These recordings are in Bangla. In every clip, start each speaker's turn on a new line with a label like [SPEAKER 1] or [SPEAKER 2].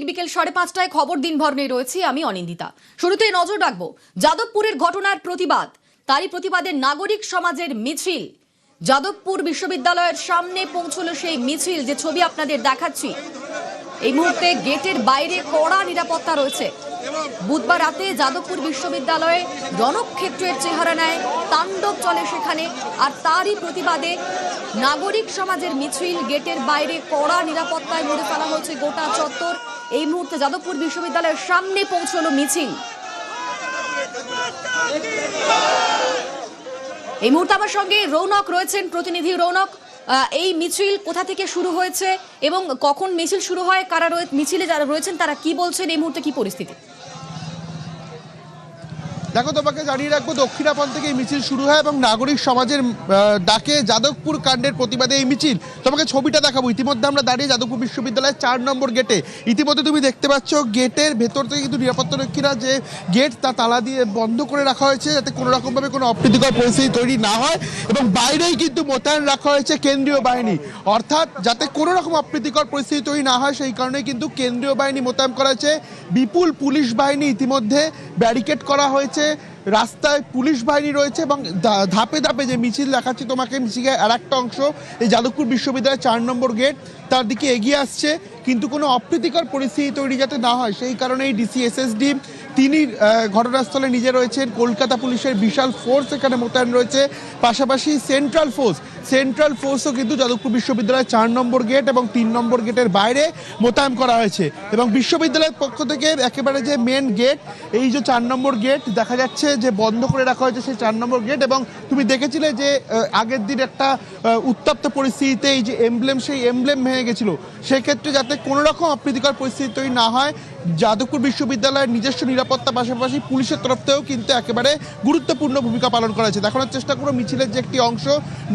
[SPEAKER 1] বিকেল 5:30টায় খবর দিনভর নিয়ে রয়েছি আমি অনিন্দিতা। শুরুতেই নজর রাখবো যাদবপুরের ঘটনার প্রতিবাদ, তারই প্রতিবাদে নাগরিক সমাজের মিছিল। যাদবপুর বিশ্ববিদ্যালয়ের সামনে পৌঁছলো সেই মিছিল, যে ছবি আপনাদের দেখাচ্ছি। এই মুহূর্তে গেটের বাইরে কড়া নিরাপত্তা রয়েছে। বুধবার রাতে যাদবপুর বিশ্ববিদ্যালয়ে রণক্ষেত্রের চেহারা নেয়, তাণ্ডব চলে সেখানে, আর তারই প্রতিবাদে নাগরিক সমাজের মিছিল। গেটের বাইরে কড়া নিরাপত্তায় মুড়ে ফেলা হয়েছে গোটা চত্বর। এই মুহূর্তে যাদবপুর বিশ্ববিদ্যালয়ের সামনে পৌঁছলো মিছিল। এই মুহূর্তে আমার সঙ্গে রৌনক রয়েছেন, প্রতিনিধি রৌনক। এই মিছিল কোথা থেকে শুরু হয়েছে এবং কখন মিছিল শুরু হয়, কারা মিছিলে যারা রয়েছেন তারা কি বলছেন, এই মুহূর্তে কি পরিস্থিতি?
[SPEAKER 2] দেখো, তোমাকে জানিয়ে রাখবো, দক্ষিণাপন থেকে এই মিছিল শুরু হয় এবং নাগরিক সমাজের ডাকে যাদবপুর কাণ্ডের প্রতিবাদে এই মিছিল। তোমাকে ছবিটা দেখাবো। ইতিমধ্যে আমরা দাঁড়িয়ে যাদবপুর বিশ্ববিদ্যালয়ের 4 নম্বর গেটে। ইতিমধ্যে তুমি দেখতে পাচ্ছ গেটের ভেতর থেকে কিন্তু নিরাপত্তারক্ষীরা যে গেট তা তালা দিয়ে বন্ধ করে রাখা হয়েছে, যাতে কোনো রকমভাবে কোনো অপ্রীতিকর পরিস্থিতি তৈরি না হয়। এবং বাইরেই কিন্তু মোতায়েন রাখা হয়েছে কেন্দ্রীয় বাহিনী, অর্থাৎ যাতে কোনো রকম অপ্রীতিকর পরিস্থিতি তৈরি না হয় সেই কারণে কিন্তু কেন্দ্রীয় বাহিনী মোতায়েন করা হয়েছে। বিপুল পুলিশ বাহিনী ইতিমধ্যে ব্যারিকেড করা হয়েছে, রাস্তায় পুলিশ বাহিনী রয়েছে এবং ধাপে ধাপে যে মিছিল দেখাচ্ছি তোমাকে, মিছিলের আর একটা অংশ এই যাদবপুর বিশ্ববিদ্যালয়ের 4 নম্বর গেট, তার দিকে এগিয়ে আসছে। কিন্তু কোনো অপ্রীতিকর পরিস্থিতি তৈরি যাতে না হয় সেই কারণে এই ডিসি এসএসডি তিনি ঘটনাস্থলে নিজে রয়েছেন। কলকাতা পুলিশের বিশাল ফোর্স এখানে মোতায়েন রয়েছে, পাশাপাশি সেন্ট্রাল ফোর্সও কিন্তু যাদবপুর বিশ্ববিদ্যালয়ের 4 নম্বর গেট এবং 3 নম্বর গেটের বাইরে মোতায়েন করা হয়েছে। এবং বিশ্ববিদ্যালয়ের পক্ষ থেকে একেবারে যে মেন গেট, এই যে 4 নম্বর গেট দেখা যাচ্ছে যে বন্ধ করে রাখা হয়েছে সেই 4 নম্বর গেট। এবং তুমি দেখেছিলে যে আগের দিন একটা উত্তপ্ত পরিস্থিতিতে এই যে সেই এমব্লেম ভেঙে গেছিল, সেক্ষেত্রে যাতে কোনো রকম অপ্রীতিকর পরিস্থিতি তৈরি না হয় যাদবপুর বিশ্ববিদ্যালয়ের নিজস্ব নিরাপত্তা পাশাপাশি পুলিশের তরফ থেকেও কিন্তু একেবারে গুরুত্বপূর্ণ ভূমিকা পালন করা হয়েছে। দেখানোর চেষ্টা করো মিছিলের যে একটি অংশ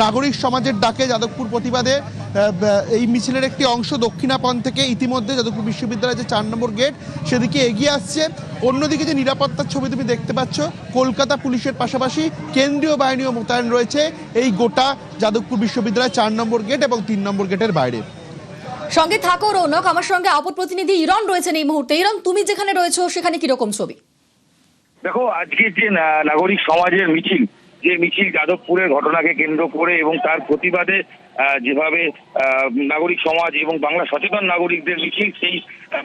[SPEAKER 2] নাগরিক সমাজের ডাকে যাদবপুর প্রতিবাদে, এই মিছিলের একটি অংশ দক্ষিণাপন থেকে ইতিমধ্যে যাদবপুর বিশ্ববিদ্যালয়ের যে 4 নম্বর গেট সেদিকে এগিয়ে আসছে। অন্যদিকে যে নিরাপত্তার ছবি তুমি দেখতে পাচ্ছ, কলকাতা পুলিশের পাশাপাশি কেন্দ্রীয় বাহিনীও মোতায়েন রয়েছে এই গোটা যাদবপুর বিশ্ববিদ্যালয়ের 4 নম্বর গেট এবং 3 নম্বর গেটের বাইরে।
[SPEAKER 1] সঙ্গে থাকো রৌনক, আমার সঙ্গে অপর প্রতিনিধি ইরন রয়েছেন এই মুহূর্তে। ইরন, তুমি যেখানে রয়েছো সেখানে কিরকম ছবি?
[SPEAKER 3] দেখো, আজকে যে নাগরিক সমাজের মিছিল, যে মিছিল যাদবপুরের ঘটনাকে কেন্দ্র করে এবং তার প্রতিবাদে যেভাবে নাগরিক সমাজ এবং বাংলা সচেতন নাগরিকদের মিছিল, সেই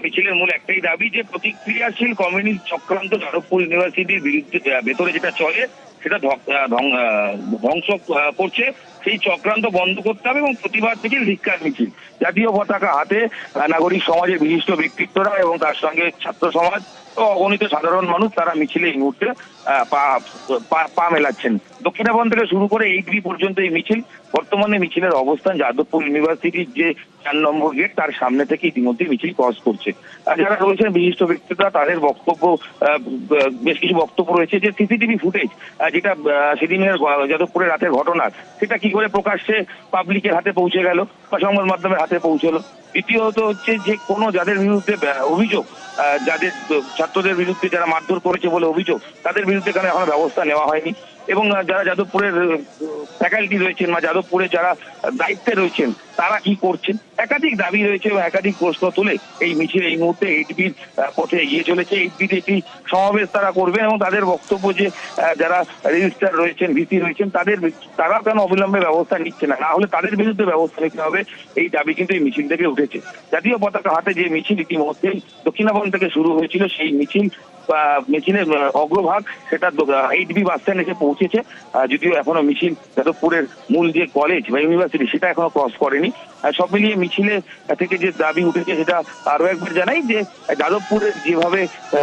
[SPEAKER 3] মিছিলের মূল একটাই দাবি যে প্রতিক্রিয়াশীল কমিউনিস্ট চক্রান্ত যাদবপুর ইউনিভার্সিটির বিরুদ্ধে ভেতরে যেটা চলে সেটা ধ্বংস করছে, সেই চক্রান্ত বন্ধ করতে হবে এবং প্রতিবাদ মিছিল, ধিক্কার মিছিল। জাতীয় পতাকা হাতে নাগরিক সমাজের বিশিষ্ট ব্যক্তিত্বরা এবং তার সঙ্গে ছাত্র সমাজ ও অগণিত সাধারণ মানুষ তারা মিছিলে এই মুহূর্তে পা মেলাচ্ছেন। দক্ষিণাপন থেকে শুরু করে 8B পর্যন্ত এই মিছিল। বর্তমানে মিছিলের অবস্থান যাদবপুর ইউনিভার্সিটির যে 4 নম্বর গেট তার সামনে থেকে ইতিমধ্যে মিছিল ক্রস করছে। আর যারা রয়েছেন বিশিষ্ট ব্যক্তিরা, তাদের বক্তব্য, বেশ কিছু বক্তব্য রয়েছে যে সিসিটিভি ফুটেজ যেটা সেদিনের যাদবপুরের রাতের ঘটনার, সেটা কি করে প্রকাশ্যে পাবলিকের হাতে পৌঁছে গেল বা সংবাদ মাধ্যমের হাতে পৌঁছলো। দ্বিতীয়ত হচ্ছে যে কোনো যাদের বিরুদ্ধে অভিযোগ, যাদের ছাত্রদের বিরুদ্ধে যারা মারধর করেছে বলে অভিযোগ, তাদের বিরুদ্ধে কেন এখনো ব্যবস্থা নেওয়া হয়নি। এবং যারা যাদবপুরের ফ্যাকাল্টি রয়েছেন বা যাদবপুরে যারা দায়িত্বে রয়েছেন তারা কি করছেন, একাধিক দাবি রয়েছে এবং একাধিক প্রশ্ন তুলে এই মিছিল এই মুহূর্তে 8Bর পথে এগিয়ে চলেছে। 8Bতে একটি সমাবেশ তারা করবেন এবং তাদের বক্তব্য যে যারা রেজিস্ট্রার রয়েছেন, ভিসি রয়েছেন, তারা কেন অবিলম্বে ব্যবস্থা নিচ্ছে না, হলে তাদের বিরুদ্ধে ব্যবস্থা নিতে হবে, এই দাবি কিন্তু এই মিছিল থেকে উঠেছে। জাতীয় পতাকা হাতে যে মিছিল ইতিমধ্যেই দক্ষিণাপন থেকে শুরু হয়েছিল, সেই মিছিলের অগ্রভাগ সেটা 8B বাস স্ট্যান্ড এসে পৌঁছেছে। যদিও এখনো মিছিল যাদবপুরের মূল যে কলেজ বা ইউনিভার্সিটি সেটা এখনো ক্রস করেনি। সব মিলিয়ে মিছিলে থেকে যে দাবি উঠেছে সেটা আরো একবার জানাই যে যাদবপুরের যেভাবে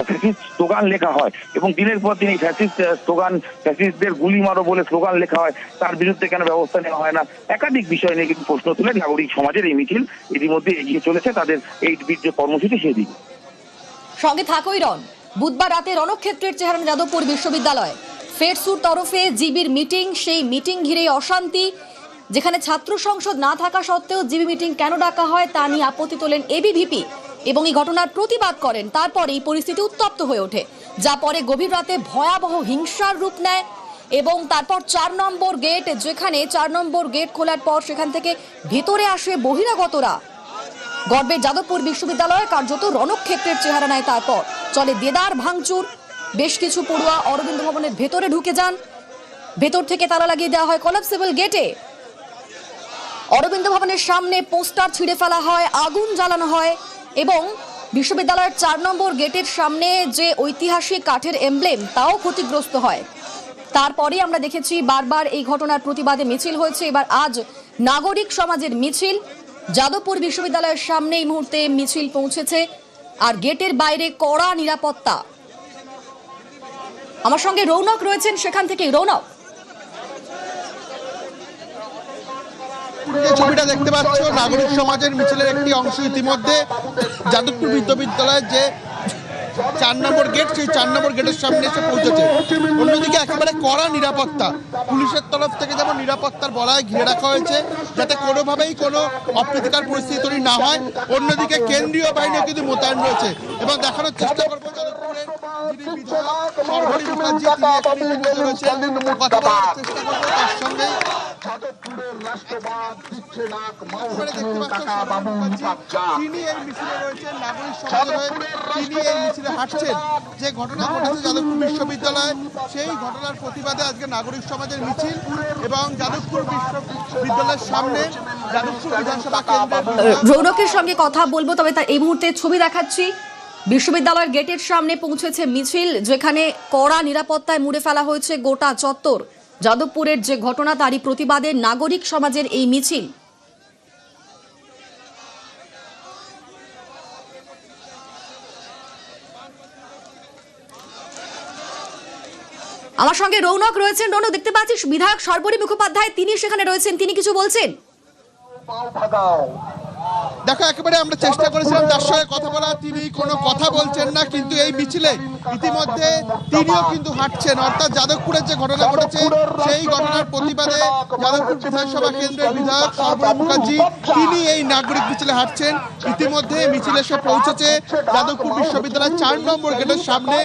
[SPEAKER 3] ফ্যাসিস্ট স্লোগান লেখা হয় এবং দিনের পর দিন এই ফ্যাসিস্টদের গুলি মারো বলে স্লোগান লেখা হয়, তার বিরুদ্ধে কেন ব্যবস্থা নেওয়া হয় না, একাধিক বিষয় নিয়ে কিন্তু প্রশ্ন তুলে নাগরিক সমাজের এই মিছিল ইতিমধ্যে এগিয়ে চলেছে তাদের 8Bর যে কর্মসূচি সেদিকে।
[SPEAKER 1] সঙ্গে থাকো ইরন। বুধবার রাতে রণক্ষেত্রের চেহারা যাদবপুর বিশ্ববিদ্যালয়, ফেরসুর তরফে জিবির মিটিং, সেই মিটিং ঘিরে অশান্তি। যেখানে ছাত্র সংসদ না থাকা সত্ত্বেও জিবি মিটিং কেন ডাকা হয় তা নিয়ে আপত্তি তোলেন এবিভিপি এবং এই ঘটনার প্রতিবাদ করেন। তারপরে এই পরিস্থিতি উত্তপ্ত হয়ে ওঠে, যা পরে গভীর রাতে ভয়াবহ হিংসার রূপ নেয়। এবং তারপর 4 নম্বর গেট, যেখানে 4 নম্বর গেট খোলার পর সেখান থেকে ভেতরে আসে বহিরাগতরা। গর্বে যাদবপুর বিশ্ববিদ্যালয় কার্যত রণক্ষেত্রের চেহারা নেয়। তারপর চলে দেদার ভাঙচুর, বেশ কিছু পড়ুয়া অরবিন্দ ভবনের ভেতরে ঢুকে যান, ভেতর থেকে তালা লাগিয়ে দেওয়া হয় কলাপসিবল গেটে। অরবিন্দ ভবনের সামনে পোস্টার ছিঁড়ে ফেলা হয়, আগুন জ্বালানো হয় এবং বিশ্ববিদ্যালয়ের 4 নম্বর গেটের সামনে যে ঐতিহাসিক কাঠের এমব্লেম তাও ক্ষতিগ্রস্ত হয়। তারপরে আমরা দেখেছি বারবার এই ঘটনার প্রতিবাদে মিছিল হয়েছে। এবার আজ নাগরিক সমাজের মিছিল যাদবপুর বিশ্ববিদ্যালয়ের সামনে এই মুহূর্তে মিছিল পৌঁছেছে, আর গেটের বাইরে কড়া নিরাপত্তা। আমার সঙ্গে রৌনক রয়েছেন সেখান থেকে। রৌনক,
[SPEAKER 2] ছবিটা দেখতে পাচ্ছ নাগরিক সমাজের মিছিলের একটি অংশ ইতিমধ্যে যাদবপুর বিশ্ববিদ্যালয়ের যে 4 নম্বর গেট, সেই 4 নম্বর গেটের সামনে এসে পৌঁছেছে। অন্যদিকে একেবারে কড়া নিরাপত্তা, পুলিশের তরফ থেকে যেমন নিরাপত্তার বলয় ঘিরে রাখা হয়েছে যাতে কোনোভাবেই কোনো অপ্রীতিকর পরিস্থিতি তৈরি না হয়, অন্যদিকে কেন্দ্রীয় বাহিনীও কিন্তু মোতায়েন রয়েছে। এবং দেখানোর চেষ্টা করবো যাদবপুরের যিনি বিধায়ক সর্বরী মুখার্জি, তিনি এখানে উপস্থিত রয়েছেন, কথা বলার চেষ্টা করবো তার সঙ্গে। তিনি এই মিছিলে রয়েছেন, নাগরিক সমাজের হয়ে তিনি এই মিছিলে হাঁটছেন। যে ঘটনা ঘটেছে যাদবপুর বিশ্ববিদ্যালয়ে, সেই ঘটনার প্রতিবাদে আজকে নাগরিক সমাজের মিছিল এবং যাদবপুর বিশ্ববিদ্যালয়ের সামনে যাদবপুর বিধানসভা কেন্দ্রের।
[SPEAKER 1] রৌনকের সঙ্গে কথা বলবো, তবে তার এই মুহূর্তে ছবি দেখাচ্ছি। বিশ্ববিদ্যালয়ের গেটের সামনে পৌঁছেছে মিছিল, যেখানে কড়া নিরাপত্তায় মুড়ে ফেলা হয়েছে গোটা চত্বর। যাদবপুরের যে ঘটনা তারই প্রতিবাদে নাগরিক সমাজের এই মিছিল। আমার সঙ্গে রৌনক রয়েছেন। রৌনক, দেখতে পাচ্ছিস বিধায়ক সর্বরী মুখোপাধ্যায় তিনি সেখানে রয়েছেন, তিনি কিছু বলছেন?
[SPEAKER 2] দেখো, একেবারে আমরা চেষ্টা করেছিলাম তার সঙ্গে কথা বলা, তিনি কোনো কথা বলছেন না, কিন্তু এই মিছিলে ইতিমধ্যে তিনিও কিন্তু হাঁটছেন। অর্থাৎ যাদবপুরের যে ঘটনা ঘটেছে সেই ঘটনার প্রতিবাদে যাদবপুর বিধানসভা কেন্দ্রের বিধায়ক সর্বরী মুখার্জি তিনি এই নাগরিক মিছিলে হাঁটছেন। ইতিমধ্যে মিছিল এসে পৌঁছেছে যাদবপুর বিশ্ববিদ্যালয়ের 4 নম্বর গেটের সামনে।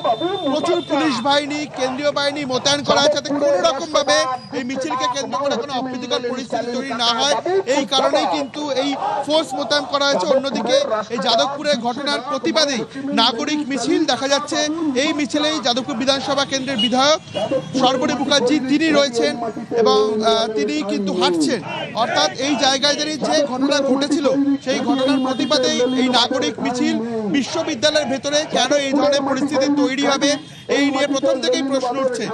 [SPEAKER 2] প্রচুর পুলিশ বাহিনী, কেন্দ্রীয় বাহিনী মোতায়েন করা হয়েছে যাতে কোনো রকম ভাবে এই মিছিলকে কেন্দ্র করে কোনো অপ্রীতিকর পরিস্থিতি তৈরি না হয়, এই কারণেই কিন্তু এই ফোর্স মোতায়েন করা হয়েছে। অন্যদিকে এই যাদবপুরের ঘটনার প্রতিবাদে নাগরিক মিছিল দেখা যাচ্ছে। এই মিছিলেই যাদবপুর বিধানসভা কেন্দ্রের বিধায়ক সর্বরী মুখার্জি তিনি রয়েছেন এবং তিনি কিন্তু হাঁটছেন। অর্থাৎ এই জায়গায় দাঁড়িয়ে যে ঘটনা ঘটেছিল সেই ঘটনার প্রতিবাদে এই নাগরিক মিছিল। বিশ্ববিদ্যালয়ের ভেতরে কেন এই ধরনের পরিস্থিতি তৈরি হবে এই নিয়ে প্রথম থেকেই প্রশ্ন উঠছে।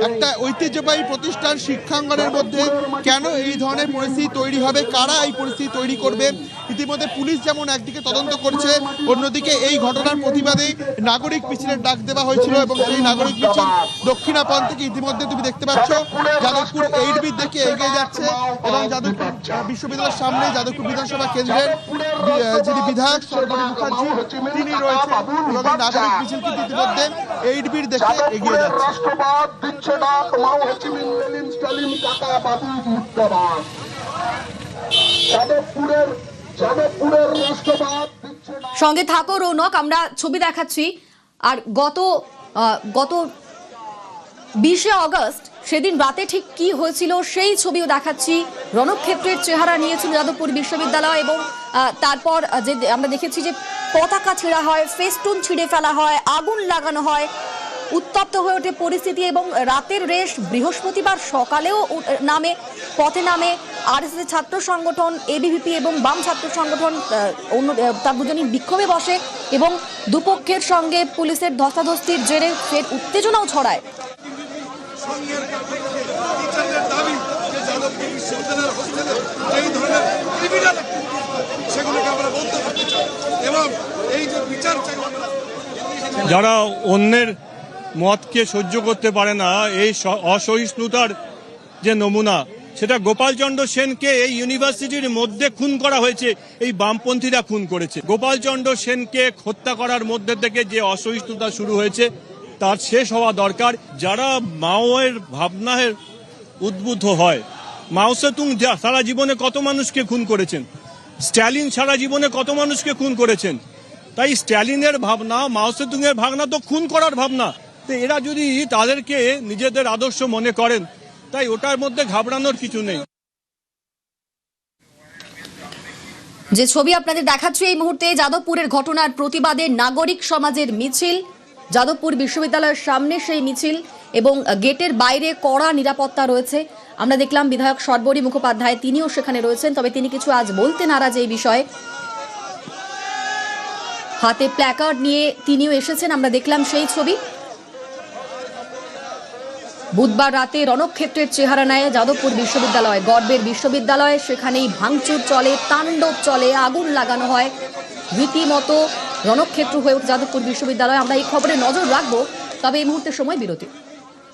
[SPEAKER 2] একটা ঐতিহ্যবাহী প্রতিষ্ঠান শিক্ষাঙ্গনের মধ্যে কেন এই ধরনের পরিস্থিতি তৈরি হবে, কারা এই পরিস্থিতি তৈরি করবে? ইতিমধ্যে পুলিশ যেমন একদিকে তদন্ত করছে, অন্যদিকে এই ঘটনার প্রতিবাদে নাগরিক মিছিলের ডাক দেওয়া হয়েছিল এবং সেই নাগরিক মিছিল দক্ষিণাপন থেকে ইতিমধ্যে তুমি দেখতে পাচ্ছ যাদবপুর 8B দিকে এগিয়ে যাচ্ছে এবং যাদবপুর বিশ্ববিদ্যালয়ের সামনে যাদবপুর বিধানসভা কেন্দ্রের যিনি বিধায়ক সর্বরী মুখার্জি তিনি রয়েছেন এবং এই নাগরিক মিছিল কিন্তু ইতিমধ্যে 8B দেখে এগিয়ে যাচ্ছে।
[SPEAKER 1] সঙ্গে থাকো রৌনক, আমরা ছবি দেখাচ্ছি। আর গত 20শে অগস্ট সেদিন রাতে ঠিক কি হয়েছিল সেই ছবিও দেখাচ্ছি। রণক্ষেত্রের চেহারা নিয়েছিল যাদবপুর বিশ্ববিদ্যালয় এবং তারপর যে আমরা দেখেছি যে পতাকা ছেঁড়া হয়, ফেস্টুন ছিঁড়ে ফেলা হয়, আগুন লাগানো হয়, উত্তপ্ত হয়ে ওঠে পরিস্থিতি। এবং রাতের রেশ বৃহস্পতিবার সকালেও পথে নামে আরএসএস ছাত্র সংগঠন, এবিভিপি এবং বাম ছাত্র সংগঠন, তার দুজনই বিক্ষোভে বসে এবং দুপক্ষের সঙ্গে পুলিশের ধস্তাধস্তির জেরে ফের উত্তেজনাও ছড়ায়।
[SPEAKER 4] যারা অন্যের মতকে সহ্য করতে পারে না, এই অসহিষ্ণুতার যে নমুনা, সেটা গোপালচন্দ্র সেনকে এই ইউনিভার্সিটির মধ্যে খুন করা হয়েছে, এই বামপন্থীরা খুন করেছে। গোপালচন্দ্র সেনকে হত্যা করার মধ্যে থেকে যে অসহিষ্ণুতা শুরু হয়েছে তার শেষ হওয়া দরকার। যারা মাওয়ের ভাবনায় উদ্বুদ্ধ হয়, মাও সেতুং সারা জীবনে কত মানুষকে খুন করেছেন, স্ট্যালিন সারা জীবনে কত মানুষকে খুন করেছেন। তাই স্ট্যালিনের ভাবনা, মাও সেতুং এর ভাবনা তো খুন করার ভাবনা। তো এরা যদি তাদেরকে নিজেদের আদর্শ মনে করেন, তাই ওটার মধ্যে ঘাবড়ানোর কিছু নেই।
[SPEAKER 1] যে ছবি আপনাদের দেখাচ্ছি এই মুহূর্তে যাদবপুরের ঘটনার প্রতিবাদে নাগরিক সমাজের মিছিল, যাদবপুর বিশ্ববিদ্যালয়ের সামনে সেই মিছিল এবং গেটের বাইরে কড়া নিরাপত্তা রয়েছে। আমরা দেখলাম বিধায়ক সর্বরী মুখোপাধ্যায়, তিনিও সেখানে রয়েছেন, তবে তিনি কিছু আজ বলতে নারাজ এই বিষয়ে। হাতে প্ল্যাকার্ড নিয়ে তিনিও এসেছেন, আমরা দেখলাম সেই ছবি। বুধবার রাতে রণক্ষেত্রের চেহারা নেয় যাদবপুর বিশ্ববিদ্যালয়, গর্বের বিশ্ববিদ্যালয়, সেখানেই ভাঙচুর চলে, তাণ্ডব চলে, আগুন লাগানো হয়, রীতিমতো রণক্ষেত্র হয়ে ওঠে যাদবপুর বিশ্ববিদ্যালয়। আমরা এই খবরে নজর রাখবো, তবে এই মুহূর্তে সময় বিরতি।